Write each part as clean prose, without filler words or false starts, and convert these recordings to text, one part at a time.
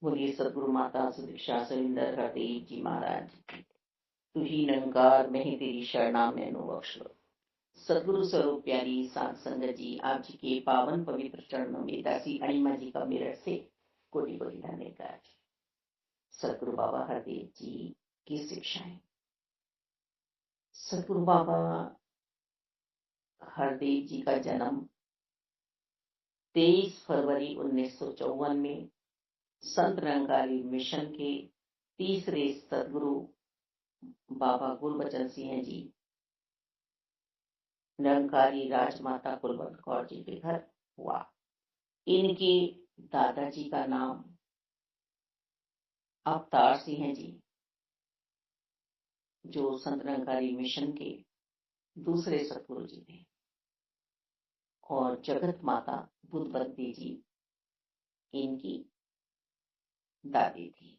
बोलिए सदगुरु माता सुदीक्षा सविंदर हरदेव जी महाराज की। तू ही निरंकार मैं ही तेरी शरणा मैनू बख्श लो। सदगुरु स्वरूप प्यारी साध संगत जी, आप जी के पावन पवित्र चरणों में दासी अणिमा जी का मेरठ से कोटि कोटि धन्यवाद। सदगुरु बाबा हरदेव जी की शिक्षाएं। सदगुरु बाबा हरदेव जी का जन्म 23 फरवरी 1954 में संत निरंकारी मिशन के तीसरे सदगुरु बाबा गुरबचन सिंह जी निरंकारी राजमाता कुलवंत कौर जी के घर हुआ। इनके दादाजी का नाम अवतार सिंह जी, जो संत निरंकारी मिशन के दूसरे सतगुरु जी थे, और जगत माता बुद्धवती जी इनकी दादी थी।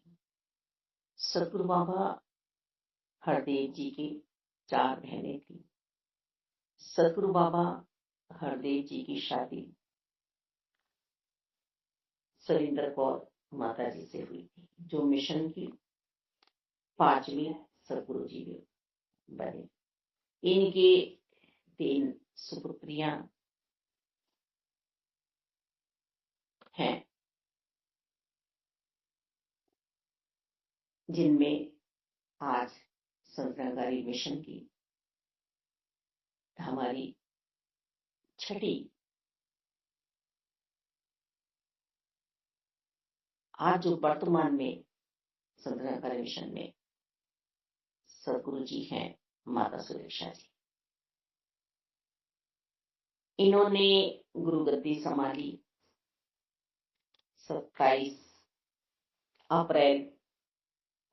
सतगुरु बाबा हरदेव जी की 4 बहनें थी। सतगुरु बाबा हरदेव जी की शादी सरिंदर कौर माता जी से हुई थी, जो मिशन की 5वीं सतगुरु जी बने। इनके 3 सुपुत्रियां हैं, जिनमें आज संत निरंकारी मिशन की हमारी छठी आज जो वर्तमान में संत निरंकारी मिशन में सदगुरु जी हैं, माता सुदीक्षा जी। इन्होंने गुरु गद्दी संभाली 27 अप्रैल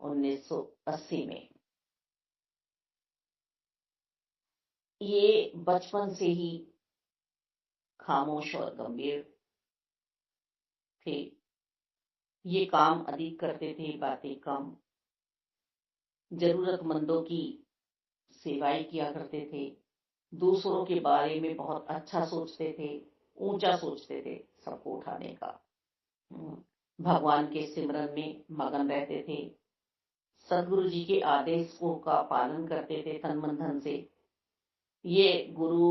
1980 में। ये बचपन से ही खामोश और गंभीर थे। ये काम अधिक करते थे, बातें कम। जरूरतमंदों की सेवाएं किया करते थे। दूसरों के बारे में बहुत अच्छा सोचते थे, ऊंचा सोचते थे सबको उठाने का। भगवान के सिमरन में मगन रहते थे। सदगुरु जी के आदेशों का पालन करते थे तन मन धन से। ये गुरु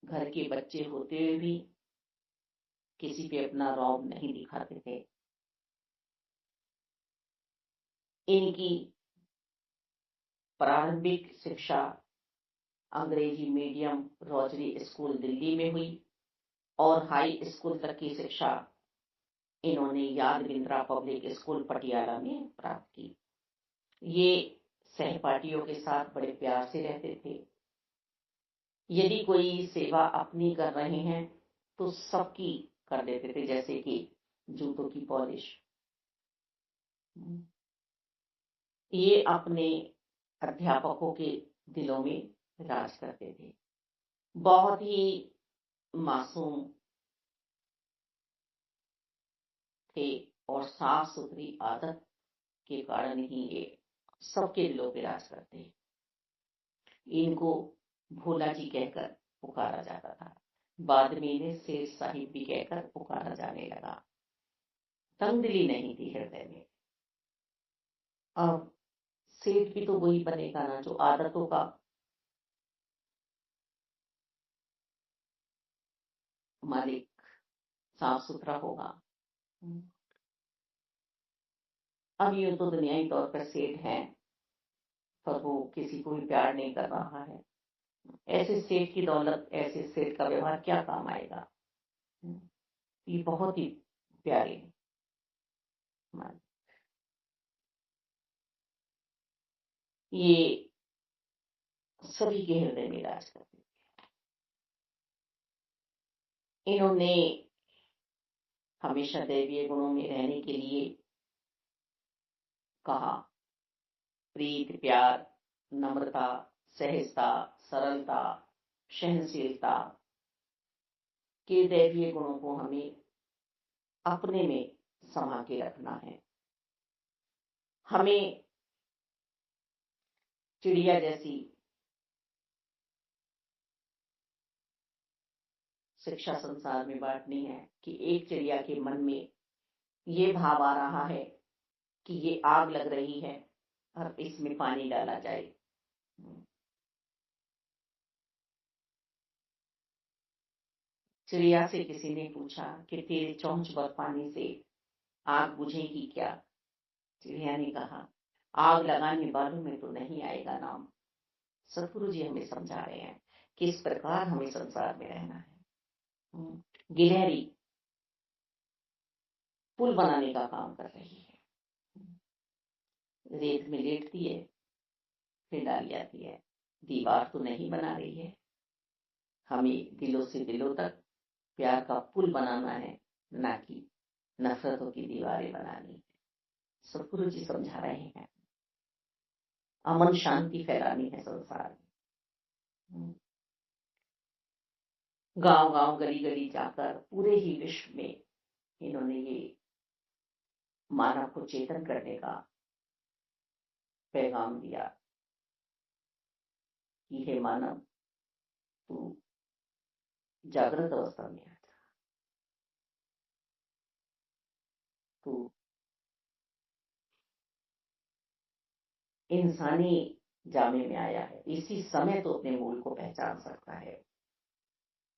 घर के बच्चे होते हुए भी किसी पे अपना रौब नहीं दिखाते थे। इनकी प्रारंभिक शिक्षा अंग्रेजी मीडियम रोजरी स्कूल दिल्ली में हुई, और हाई स्कूल तक की शिक्षा इन्होंने याद बिंद्रा पब्लिक स्कूल पटियाला में प्राप्त की। ये सहपाठियों के साथ बड़े प्यार से रहते थे। यदि कोई सेवा अपनी कर रहे हैं तो सबकी कर देते थे, जैसे कि जूतों की पॉलिश। ये अपने अध्यापकों के दिलों में राज करते थे। बहुत ही मासूम थे, और साफ सुथरी आदत के कारण ही ये सबके दिलों पे राज करते। इनको भोला जी कहकर पुकारा जाता था। बाद में इन्हें शेर साहिब भी कहकर पुकारा जाने लगा। तंगदिली नहीं थी हृदय में। अब सेठ भी तो वही बनेगा ना जो आदतों का मालिक, साफ सुथरा होगा। अब ये तो दुनियाई तौर पर सेठ है, पर वो किसी को भी प्यार नहीं कर रहा है। ऐसे सेठ की दौलत, ऐसे सेठ का व्यवहार क्या काम आएगा। ये बहुत ही प्यारे मालिक। ये सभी के हृदय में राज करते। इन्होंने हमेशा दैवीय गुणों में रहने के लिए कहा। प्रीति, प्यार, नम्रता, सहजता, सरलता, सहनशीलता के दैवीय गुणों को हमें अपने में समा के रखना है। हमें चिड़िया जैसी शिक्षा संसार में बांटनी है कि एक चिड़िया के मन में ये भाव आ रहा है कि ये आग लग रही है और इसमें पानी डाला जाए। चिड़िया से किसी ने पूछा कि तेरे चोंच भर पानी से आग बुझेगी क्या? चिड़िया ने कहा, आग लगाने वालों में तो नहीं आएगा नाम। सतगुरु जी हमें समझा रहे हैं कि इस प्रकार हमें संसार में रहना है। गिलहरी पुल बनाने का काम कर रही है, रेत में लेटती है, फिर डाल जाती है। दीवार तो नहीं बना रही है, हमें दिलों से दिलों तक प्यार का पुल बनाना है, ना कि नफरतों की दीवारें बनानी है। सतगुरु जी समझा रहे हैं अमन शांति फैलानी है संसार में। गांव गांव गली गली जाकर पूरे ही विश्व में इन्होंने ये मानव को चेतन करने का पैगाम दिया कि हे मानव, तू जागृत अवस्था में आ जा, तू इंसानी जामे में आया है, इसी समय तो अपने मूल को पहचान सकता है।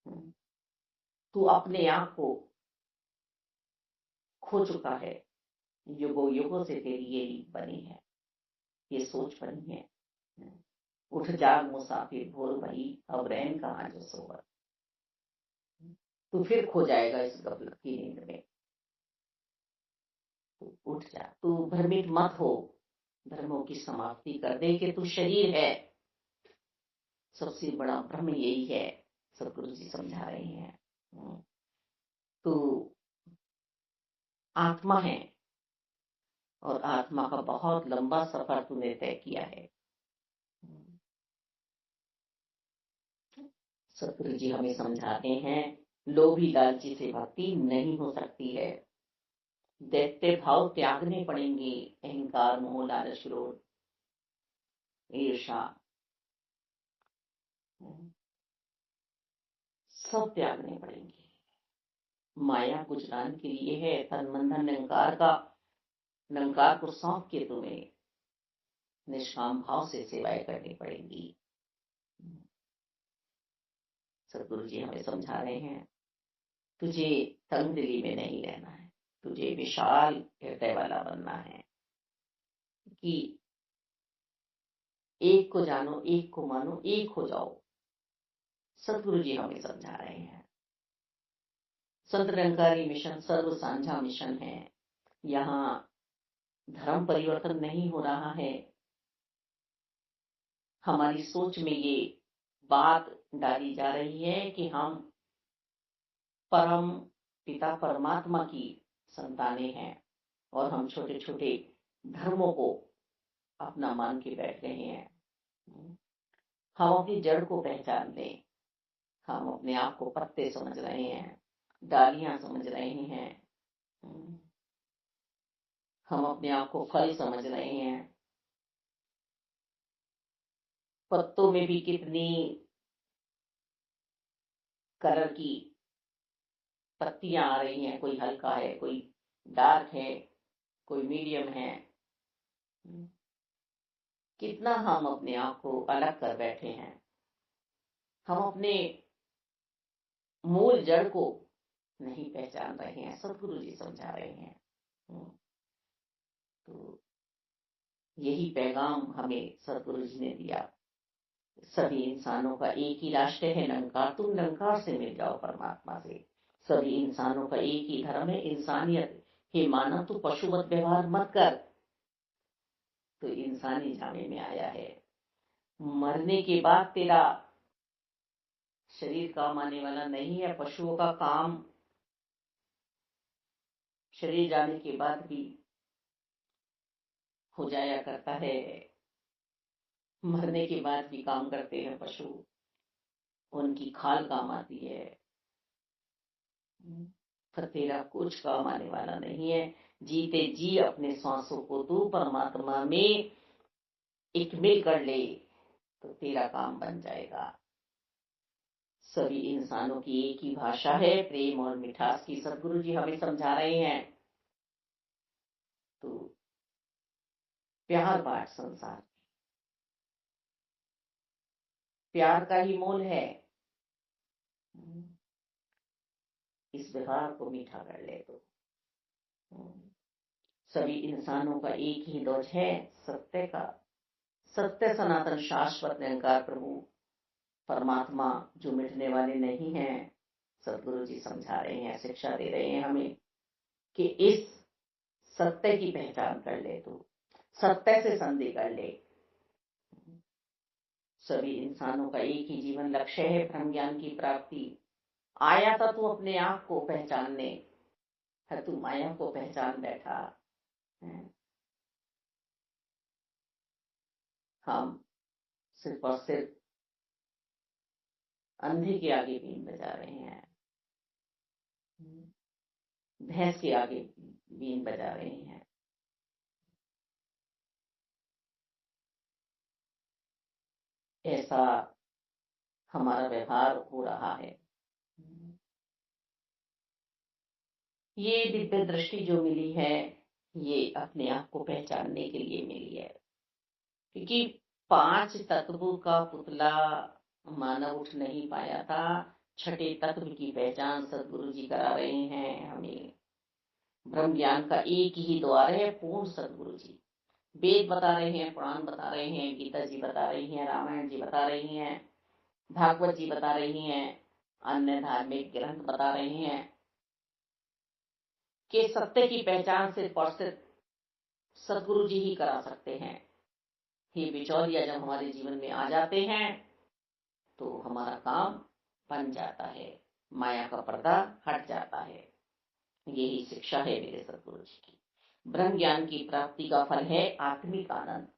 तू अपने आप को खो चुका है, युगों युगों से तेरी ये रीत बनी है, ये सोच बनी है। उठ जाग मुसाफिर भोर भई, अब रैन कहाँ जो सोवर। तू फिर खो जाएगा इस गफलत की नींद में। तू उठ जा, तू भ्रमित मत हो, धर्मों की समाप्ति कर दे कि तू शरीर है। सबसे बड़ा भ्रम यही है, सतगुरु जी समझा रहे हैं। तू आत्मा है और आत्मा का बहुत लंबा सफर तूने तय किया है। सतगुरु जी हमें समझाते हैं लोभी लालची से भक्ति नहीं हो सकती है। दैत्य भाव त्यागने पड़ेंगे, अहंकार मोह लालच क्रोध ईर्षा सब त्यागने पड़ेंगे। माया गुजरान के लिए है, तन मन धन निरंकार को सौंप के तुम्हें निष्काम भाव से सेवाएं करनी पड़ेंगी। सतगुरु जी हमें समझा रहे हैं तुझे तंग दिली में नहीं रहना है, तुझे विशाल हृदय वाला बनना है कि एक को जानो, एक को मानो, एक हो जाओ। सतगुरु जी हमें समझा रहे हैं संत निरंकारी मिशन सर्व साझा मिशन है। यहाँ धर्म परिवर्तन नहीं हो रहा है, हमारी सोच में ये बात डाली जा रही है कि हम परम पिता परमात्मा की संतानें हैं और हम छोटे छोटे धर्मों को अपना मान के बैठ रहे हैं। हम अपनी जड़ को पहचान लें। हम अपने आप को पत्ते समझ रहे हैं, डालियां समझ रहे हैं, हम अपने आप को फल समझ रहे हैं। पत्तों में भी कितनी कलर की पत्तियां आ रही हैं, कोई हल्का है, कोई डार्क है, कोई मीडियम है। कितना हम अपने आप को अलग कर बैठे हैं। हम अपने मूल जड़ को नहीं पहचान रहे हैं, सतगुरु जी समझा रहे हैं। तो यही पैगाम हमें सतगुरु जी ने दिया। सभी इंसानों का एक ही राष्ट्र है निरंकार, तुम निरंकार से मिल जाओ परमात्मा से। सभी इंसानों का एक ही धर्म है इंसानियत। हे मानव, तू पशुवत व्यवहार मत कर। तो इंसानी जामे में आया है, मरने के बाद तेरा शरीर काम आने वाला नहीं है। पशुओं का काम शरीर जाने के बाद भी हो जाया करता है, मरने के बाद भी काम करते हैं पशु, उनकी खाल काम आती है, पर तेरा कुछ काम आने वाला नहीं है। जीते जी अपने श्वासों को तू परमात्मा में एक मिल कर ले तो तेरा काम बन जाएगा। सभी इंसानों की एक ही भाषा है, प्रेम और मिठास की। सतगुरु जी हमें समझा रहे हैं तो प्यार बांट संसार, प्यार का ही मोल है। इस व्यवहार को मीठा कर ले तो सभी इंसानों का एक ही ध्वज है, सत्य का। सत्य सनातन शाश्वत निरंकार प्रभु परमात्मा जो मिटने वाले नहीं हैं। सदगुरु जी समझा रहे हैं, शिक्षा दे रहे हैं हमें कि इस सत्य की पहचान कर ले, तो सत्य से संधि कर ले। सभी इंसानों का एक ही जीवन लक्ष्य है, ब्रह्म ज्ञान की प्राप्ति। आया था तू अपने आप को पहचानने, है तू माया को पहचान बैठा है। हम सिर्फ और सिर्फ अंधे के आगे बीन बजा रहे हैं, भैंस के आगे बीन बजा रहे हैं। ऐसा हमारा व्यवहार हो रहा है। ये दिव्य दृष्टि जो मिली है, ये अपने आप को पहचानने के लिए मिली है, क्योंकि 5 तत्वों का पुतला मानव उठ नहीं पाया था। छठे तत्व की पहचान सदगुरु जी करा रहे हैं हमें। ब्रह्म ज्ञान का एक ही द्वार है, पूर्ण सदगुरु जी। वेद बता रहे हैं, पुराण बता रहे हैं, गीता जी बता रही हैं, रामायण जी बता रही हैं, भागवत जी बता रही हैं, अन्य धार्मिक ग्रंथ बता रहे हैं कि सत्य की पहचान सिर्फ और सिर्फ सदगुरु जी ही करा सकते हैं। ये बिचौलिया जब हमारे जीवन में आ जाते हैं तो हमारा काम बन जाता है, माया का पर्दा हट जाता है। यही शिक्षा है मेरे सदगुरु जी की। ब्रह्म ज्ञान की प्राप्ति का फल है आत्मिक आनंद।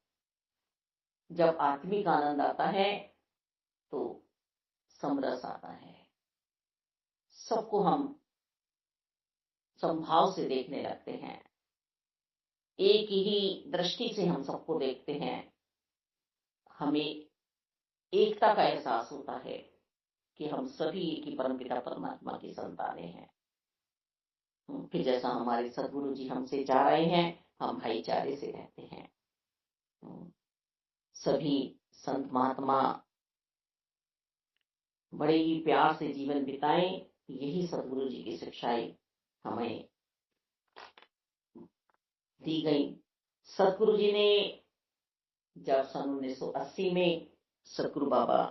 जब आत्मिक आनंद आता है तो समरस आता है। सबको हम समभाव से देखने लगते हैं, एक ही दृष्टि से हम सबको देखते हैं। हमें एकता का एहसास होता है कि हम सभी एक ही परमपिता परमात्मा की संतानें हैं। फिर जैसा हमारे सदगुरु जी हमसे चाह रहे हैं, हम भाईचारे से रहते हैं। सभी संत महात्मा बड़े ही प्यार से जीवन बिताएं, यही सदगुरु जी की शिक्षाएं हमें दी गई। सदगुरु जी ने जब सन 1980 में सदगुरु बाबा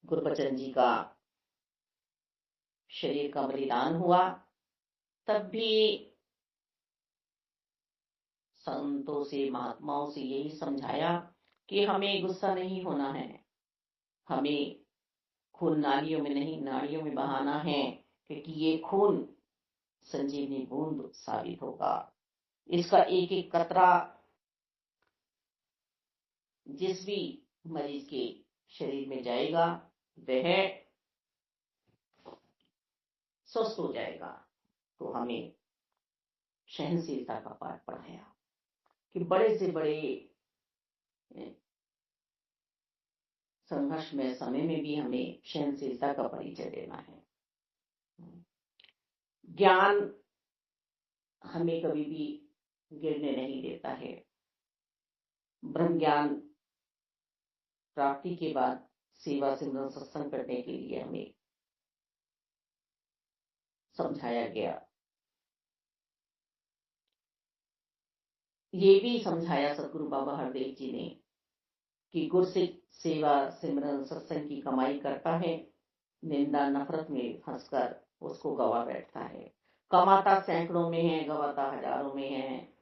गुरबचन जी का शरीर का बलिदान हुआ, तब भी संतों से महात्माओं से यही समझाया कि हमें गुस्सा नहीं होना है, हमें खून नालियों में नहीं नाड़ियों में बहाना है, क्योंकि ये खून संजीवनी बूंद साबित होगा। इसका एक एक कतरा जिस भी मरीज के शरीर में जाएगा वह स्वस्थ हो जाएगा। तो हमें सहनशीलता का पाठ पढ़ाया कि बड़े से बड़े संघर्ष में समय में भी हमें सहनशीलता का परिचय देना है। ज्ञान हमें कभी भी गिरने नहीं देता है। ब्रह्म ज्ञान प्राप्ति के बाद सेवा सिमरन सत्संग करने के लिए हमें समझाया गया। ये भी समझाया सदगुरु बाबा हरदेव जी ने कि गुरसिख सेवा सिमरन सत्संग की कमाई करता है, निंदा नफरत में फंसकर उसको गवा बैठता है। कमाता सैकड़ों में है, गवाता हजारों में है।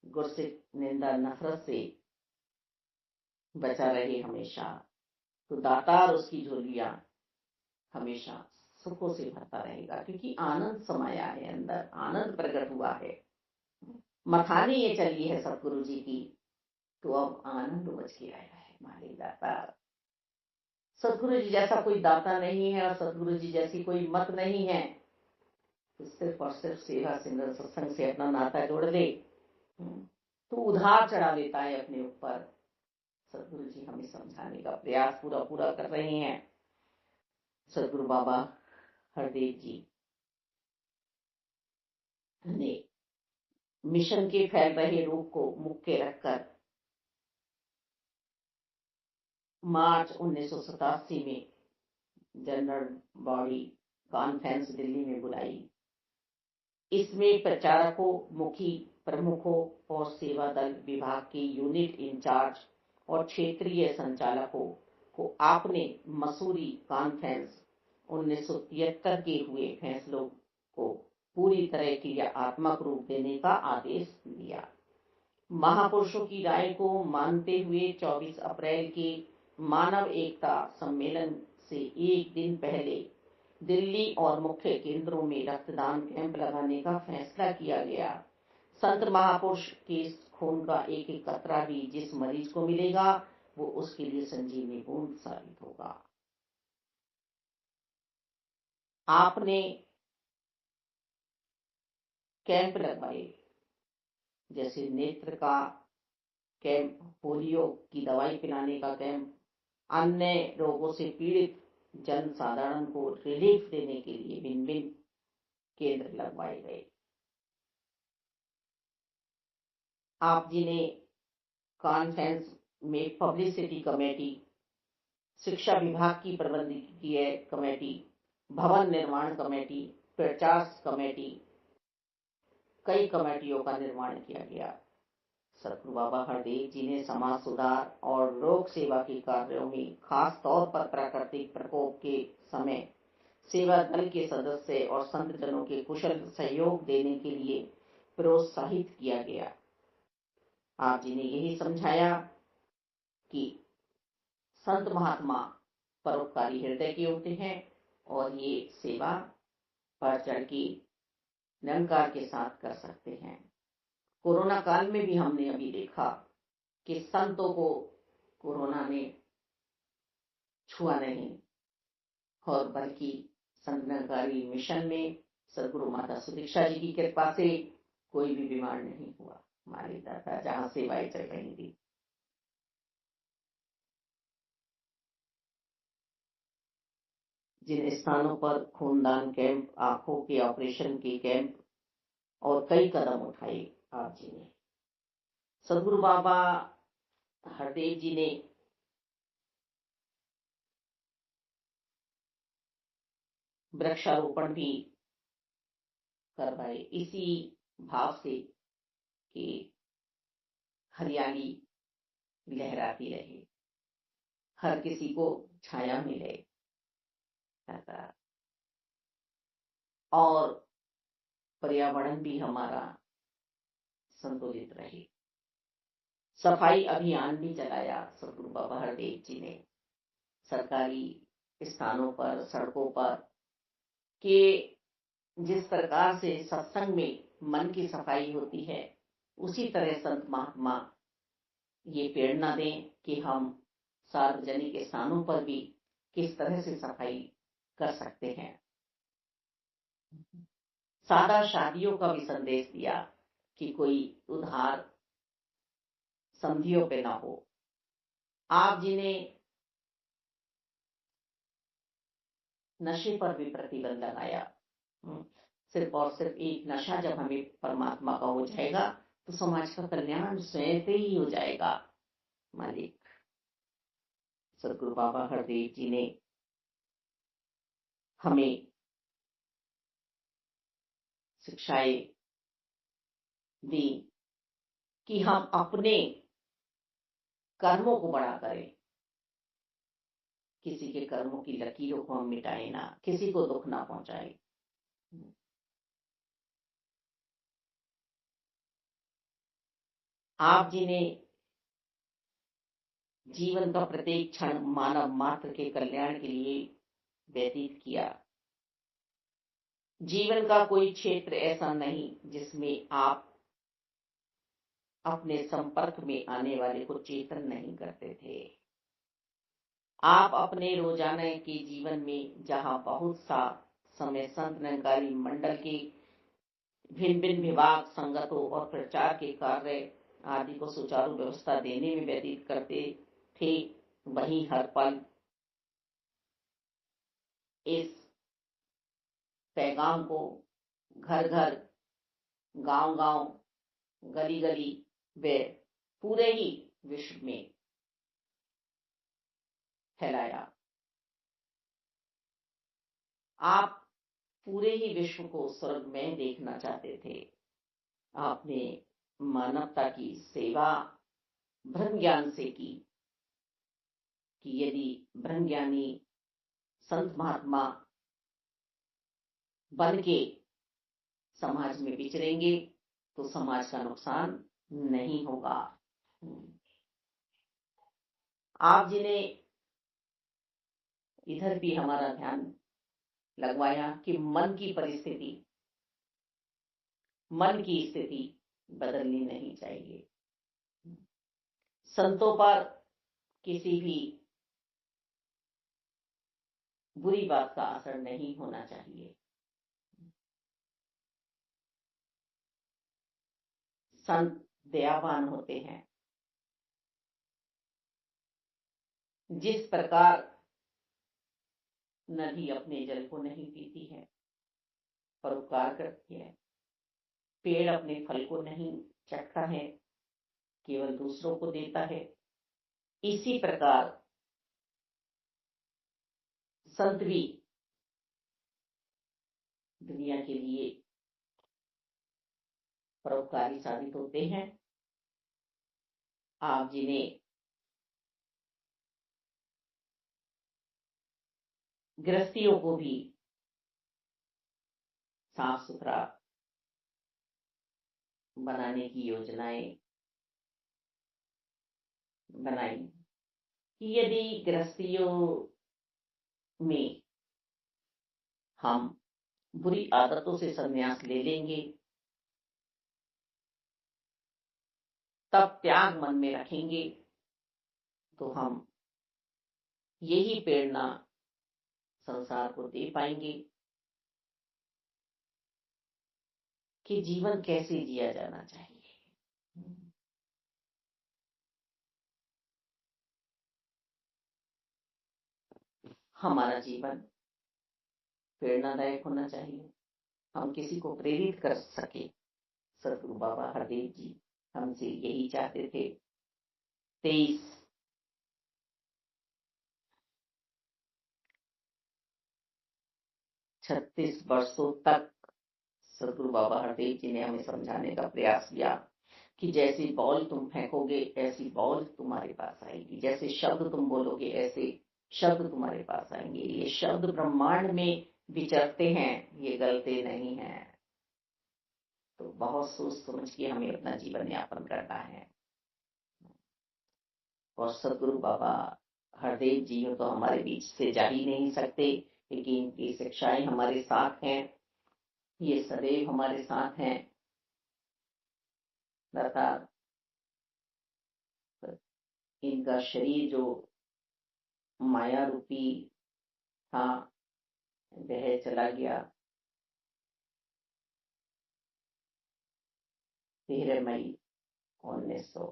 गुरसिख निंदा नफरत से बचा रहे हमेशा, तो दातार उसकी झोलियां हमेशा सुखों से भरता रहेगा, क्योंकि आनंद समाया है अंदर, आनंद प्रकट हुआ है। मथानी ये चली है सतगुरु जी की, तो अब आनंद उमज के आया है हमारे दातार। सतगुरु जी जैसा कोई दाता नहीं है और सतगुरु जी जैसी कोई मत नहीं है। तो सिर्फ और सिर्फ सेवा सिमरन सत्संग से अपना नाता जोड़ दे तो उधार चढ़ा लेता है अपने ऊपर। सतगुरु जी हमें समझाने का प्रयास पूरा पूरा कर रहे हैं। सतगुरु बाबा हरदेव जी ने मिशन के फैल रहे रूप को मुख्य रखकर मार्च 1987 में जनरल बॉडी कॉन्फ्रेंस दिल्ली में बुलाई। इसमें प्रचारकों, मुखी प्रमुखों और सेवा दल विभाग के यूनिट इंचार्ज और क्षेत्रीय संचालकों को आपने मसूरी कॉन्फ्रेंस 1973 के हुए फैसलों को पूरी तरह क्रियात्मक रूप देने का आदेश दिया। महापुरुषों की राय को मानते हुए 24 अप्रैल के मानव एकता सम्मेलन से एक दिन पहले दिल्ली और मुख्य केंद्रों में रक्तदान कैंप लगाने का फैसला किया गया। संत महापुरुष के खून का एक एक कतरा भी जिस मरीज को मिलेगा वो उसके लिए संजीवनी बूंद साबित होगा। आपने कैंप लगवाए, जैसे नेत्र का कैंप, पोलियो की दवाई पिलाने का कैंप, अन्य रोगों से पीड़ित जन साधारण को रिलीफ देने के लिए भिन्न भिन्न केंद्र लगवाए गए। आप जी ने कॉन्फ्रेंस में पब्लिसिटी कमेटी, शिक्षा विभाग की प्रबंधकीय कमेटी, भवन निर्माण कमेटी, प्रचार कमेटी, कई कमेटियों का निर्माण किया गया। सतगुरु बाबा हरदेव जी ने समाज सुधार और लोक सेवा के कार्यों में खास तौर पर प्राकृतिक प्रकोप के समय सेवा दल के सदस्य और संत जनों के कुशल सहयोग देने के लिए प्रोत्साहित किया गया। आप जी ने यही समझाया कि संत महात्मा परोपकारी हृदय के होते हैं और ये सेवा बढ़ चढ़ के निरंकार के साथ कर सकते हैं। कोरोना काल में भी हमने अभी देखा कि संतों को कोरोना ने छुआ नहीं, और बल्कि संत निरंकारी मिशन में सदगुरु माता सुदीक्षा जी की कृपा से कोई भी बीमार नहीं हुआ हमारे दादा जहां सेवाएं चल रही थी। जिन स्थानों पर खूनदान कैंप, आंखों के ऑपरेशन के कैंप और कई कदम उठाए आप जी ने। सदगुरु बाबा हरदेव जी ने वृक्षारोपण भी करवाए, इसी भाव से कि हरियाली लहराती रहे, हर किसी को छाया मिले और पर्यावरण भी हमारा संतुलित रहे। सफाई अभियान भी चलाया सदगुरु बाबा हरदेव जी ने सरकारी स्थानों पर, सड़कों पर, कि जिस प्रकार से सत्संग में मन की सफाई होती है उसी तरह संत महात्मा ये प्रेरणा दें कि हम सार्वजनिक स्थानों पर भी किस तरह से सफाई कर सकते हैं। सादा शादियों का भी संदेश दिया कि कोई उधार संधियों पे ना हो। आप जी ने नशे पर भी प्रतिबंध लगाया। सिर्फ और सिर्फ एक नशा जब हमें परमात्मा का हो जाएगा तो समाज का कल्याण स्वयं से ही हो जाएगा। मालिक सदगुरु बाबा हरदेव जी ने हमें शिक्षाएं दी कि हम अपने कर्मों को बड़ा करें, किसी के कर्मों की लकीरों को हम मिटाएं ना, किसी को दुख ना पहुंचाएं। आप जी ने जीवन का प्रत्येक क्षण मानव मात्र के कल्याण के लिए व्यतीत किया। जीवन का कोई क्षेत्र ऐसा नहीं जिसमें आप अपने संपर्क में आने वाले को चेतन नहीं करते थे। आप अपने रोजाना के जीवन में जहां बहुत सा समय संत निरंकारी मंडल के भिन्न भिन्न विभाग, संगतों और प्रचार के कार्य आदि को सुचारू व्यवस्था देने में व्यतीत करते थे, वहीं हर पल इस पैगाम को घर घर, गांव गांव गली गली व पूरे ही विश्व में फैलाया। आप पूरे ही विश्व को स्वर्ग में देखना चाहते थे। आपने मानवता की सेवा ब्रह्म ज्ञान से की कि यदि ब्रह्म ज्ञानी संत महात्मा बन के समाज में विचरेंगे तो समाज का नुकसान नहीं होगा। आप जी ने इधर भी हमारा ध्यान लगवाया कि मन की परिस्थिति, मन की स्थिति बदलनी नहीं चाहिए। संतों पर किसी भी बुरी बात का असर नहीं होना चाहिए। संत दयावान होते हैं। जिस प्रकार नदी अपने जल को नहीं पीती है, परोपकार करती है, पेड़ अपने फल को नहीं चखता है, केवल दूसरों को देता है, इसी प्रकार संत भी दुनिया के लिए परोपकारी साबित होते हैं। आप जिन्हें गृहस्थियों को भी साफ सुथरा बनाने की योजनाएं बनाई कि यदि गृहस्थियों में हम बुरी आदतों से संन्यास ले लेंगे, तब त्याग मन में रखेंगे, तो हम यही प्रेरणा संसार को दे पाएंगे कि जीवन कैसे जिया जाना चाहिए। हमारा जीवन प्रेरणादायक होना चाहिए, हम किसी को प्रेरित कर सके। सदगुरु बाबा हरदेव जी हमसे यही चाहते थे। 36 वर्षों तक सदगुरु बाबा हरदेव जी ने हमें समझाने का प्रयास किया कि जैसी बॉल तुम फेंकोगे ऐसी बॉल तुम्हारे पास आएगी, जैसे शब्द तुम बोलोगे ऐसे शब्द तुम्हारे पास आएंगे। ये शब्द ब्रह्मांड में विचरते हैं, ये गलते नहीं हैं। तो बहुत सोच समझ के हमें अपना जीवन यापन करना है। और सदगुरु बाबा हरदेव जी तो हमारे बीच से जा ही नहीं सकते, लेकिन इनकी शिक्षाएं हमारे साथ हैं, ये सदैव हमारे साथ हैं। अर्थात इनका शरीर जो माया रूपी था वह चला गया 13 मई 1900